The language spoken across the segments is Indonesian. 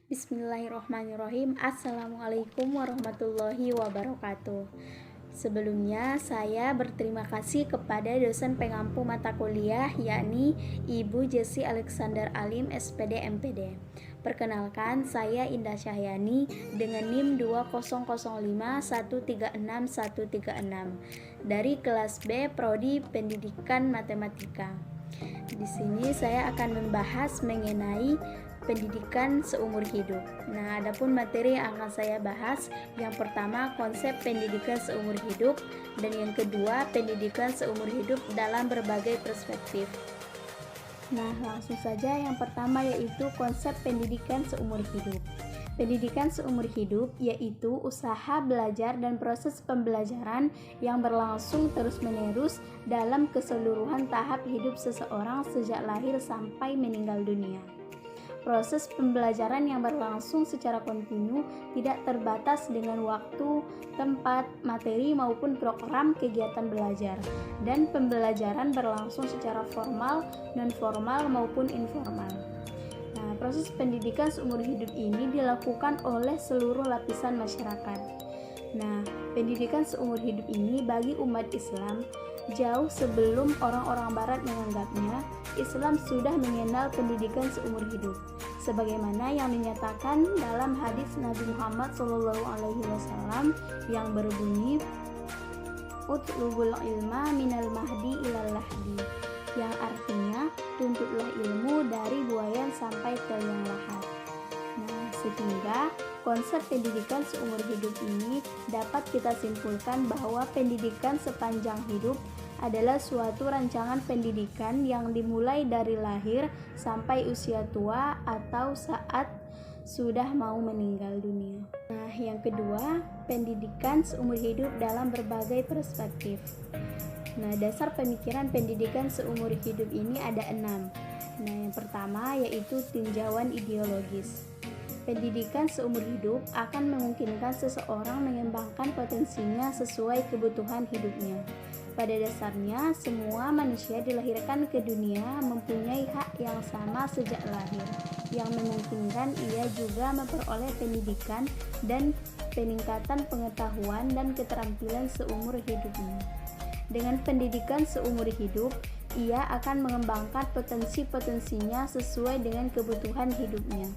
Bismillahirrahmanirrahim. Assalamualaikum warahmatullahi wabarakatuh. Sebelumnya saya berterima kasih kepada dosen pengampu mata kuliah yakni Ibu Jessi Alexander Alim SPD MPD. Perkenalkan, saya Indah Syahyani dengan NIM 2005136 dari kelas B Prodi Pendidikan Matematika. Di sini saya akan membahas mengenai pendidikan seumur hidup. Nah, adapun materi yang akan saya bahas, yang pertama konsep pendidikan seumur hidup, dan yang kedua pendidikan seumur hidup dalam berbagai perspektif. Nah, langsung saja yang pertama yaitu konsep pendidikan seumur hidup. Pendidikan seumur hidup yaitu usaha belajar dan proses pembelajaran yang berlangsung terus-menerus dalam keseluruhan tahap hidup seseorang sejak lahir sampai meninggal dunia. Proses pembelajaran yang berlangsung secara kontinu tidak terbatas dengan waktu, tempat, materi maupun program kegiatan belajar, dan pembelajaran berlangsung secara formal, non-formal maupun informal. Nah, proses pendidikan seumur hidup ini dilakukan oleh seluruh lapisan masyarakat. Nah, pendidikan seumur hidup ini bagi umat Islam jauh sebelum orang-orang barat menganggapnya, Islam sudah mengenal pendidikan seumur hidup, sebagaimana yang dinyatakan dalam hadis Nabi Muhammad SAW yang berbunyi, "Utlubul ilma minal mahdi ilal lahdi", yang artinya tuntutlah ilmu dari buayan sampai ke liang lahat. Nah, sehingga konsep pendidikan seumur hidup ini dapat kita simpulkan bahwa pendidikan sepanjang hidup adalah suatu rancangan pendidikan yang dimulai dari lahir sampai usia tua atau saat sudah mau meninggal dunia. Nah, yang kedua, pendidikan seumur hidup dalam berbagai perspektif. Nah, dasar pemikiran pendidikan seumur hidup ini ada 6. Nah, yang pertama yaitu tinjauan ideologis. Pendidikan seumur hidup akan memungkinkan seseorang mengembangkan potensinya sesuai kebutuhan hidupnya. Pada dasarnya, semua manusia dilahirkan ke dunia mempunyai hak yang sama sejak lahir, yang memungkinkan ia juga memperoleh pendidikan dan peningkatan pengetahuan dan keterampilan seumur hidupnya. Dengan pendidikan seumur hidup, ia akan mengembangkan potensi-potensinya sesuai dengan kebutuhan hidupnya,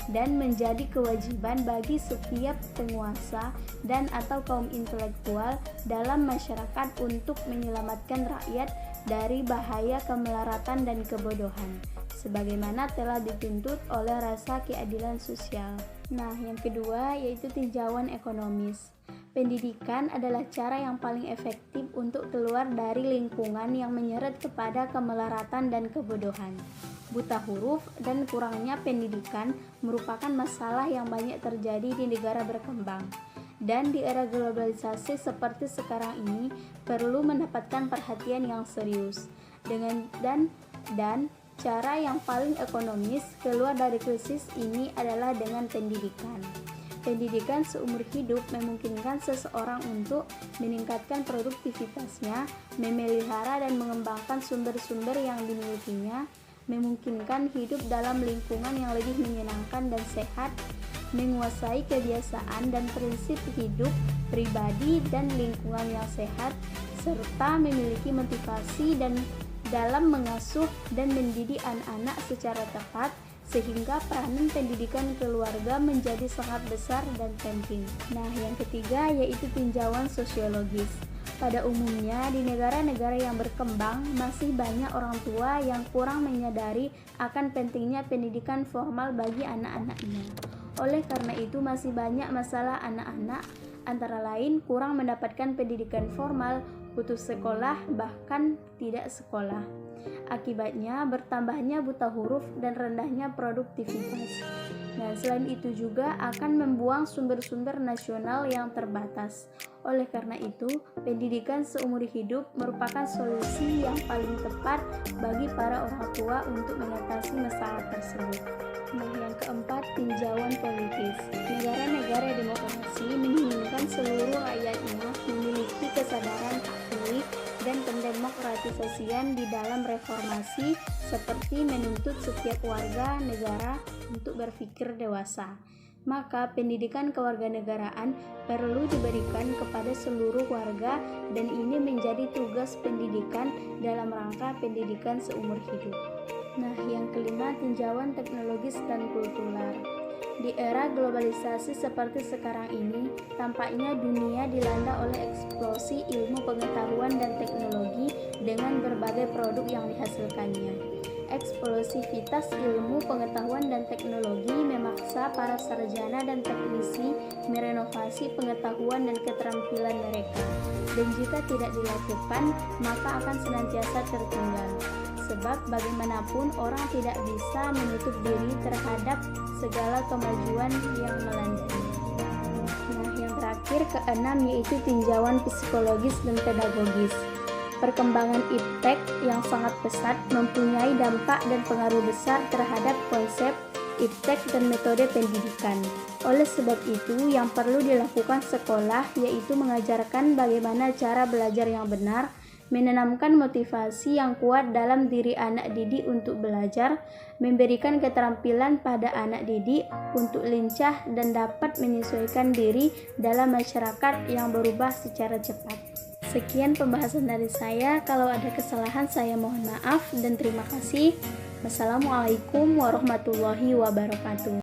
dan menjadi kewajiban bagi setiap penguasa dan atau kaum intelektual dalam masyarakat untuk menyelamatkan rakyat dari bahaya kemelaratan dan kebodohan, sebagaimana telah dituntut oleh rasa keadilan sosial. Nah, yang kedua yaitu tinjauan ekonomis. Pendidikan adalah cara yang paling efektif untuk keluar dari lingkungan yang menyeret kepada kemelaratan dan kebodohan. Buta huruf dan kurangnya pendidikan merupakan masalah yang banyak terjadi di negara berkembang. Dan di era globalisasi seperti sekarang ini perlu mendapatkan perhatian yang serius. Dan cara yang paling ekonomis keluar dari krisis ini adalah dengan pendidikan. Pendidikan seumur hidup memungkinkan seseorang untuk meningkatkan produktivitasnya, memelihara dan mengembangkan sumber-sumber yang dimilikinya, memungkinkan hidup dalam lingkungan yang lebih menyenangkan dan sehat, menguasai kebiasaan dan prinsip hidup pribadi dan lingkungan yang sehat, serta memiliki motivasi dan dalam mengasuh dan mendidik anak-anak secara tepat, sehingga peranan pendidikan keluarga menjadi sangat besar dan penting. Nah, yang ketiga yaitu tinjauan sosiologis. Pada umumnya, di negara-negara yang berkembang, masih banyak orang tua yang kurang menyadari akan pentingnya pendidikan formal bagi anak-anaknya. Oleh karena itu, masih banyak masalah anak-anak, antara lain kurang mendapatkan pendidikan formal, putus sekolah, bahkan tidak sekolah. Akibatnya, bertambahnya buta huruf dan rendahnya produktivitas. Nah, selain itu juga akan membuang sumber-sumber nasional yang terbatas. Oleh karena itu, pendidikan seumur hidup merupakan solusi yang paling tepat bagi para orang tua untuk mengatasi masalah tersebut. Nah, yang keempat, tinjauan politis. Negara-negara demokrasi menginginkan seluruh rakyatnya memiliki kesadaran hak pilih dan pendemokratisasian di dalam reformasi, seperti menuntut setiap warga negara untuk berpikir dewasa. Maka pendidikan kewarganegaraan perlu diberikan kepada seluruh warga, dan ini menjadi tugas pendidikan dalam rangka pendidikan seumur hidup. Nah, yang kelima, tinjauan teknologis dan kultural. Di era globalisasi seperti sekarang ini, tampaknya dunia dilanda oleh eksplosi ilmu pengetahuan dan teknologi dengan berbagai produk yang dihasilkannya. Eksplosivitas ilmu pengetahuan dan teknologi memaksa para sarjana dan teknisi merenovasi pengetahuan dan keterampilan mereka, dan jika tidak dilakukan, maka akan senantiasa tertinggal. Sebab bagaimanapun orang tidak bisa menutup diri terhadap segala kemajuan yang melandainya. Nah, yang terakhir, keenam, yaitu tinjauan psikologis dan pedagogis. Perkembangan iptek yang sangat pesat mempunyai dampak dan pengaruh besar terhadap konsep iptek dan metode pendidikan. Oleh sebab itu, yang perlu dilakukan sekolah yaitu mengajarkan bagaimana cara belajar yang benar, menanamkan motivasi yang kuat dalam diri anak didik untuk belajar, memberikan keterampilan pada anak didik untuk lincah dan dapat menyesuaikan diri dalam masyarakat yang berubah secara cepat. Sekian pembahasan dari saya. Kalau ada kesalahan, saya mohon maaf dan terima kasih. Wassalamualaikum warahmatullahi wabarakatuh.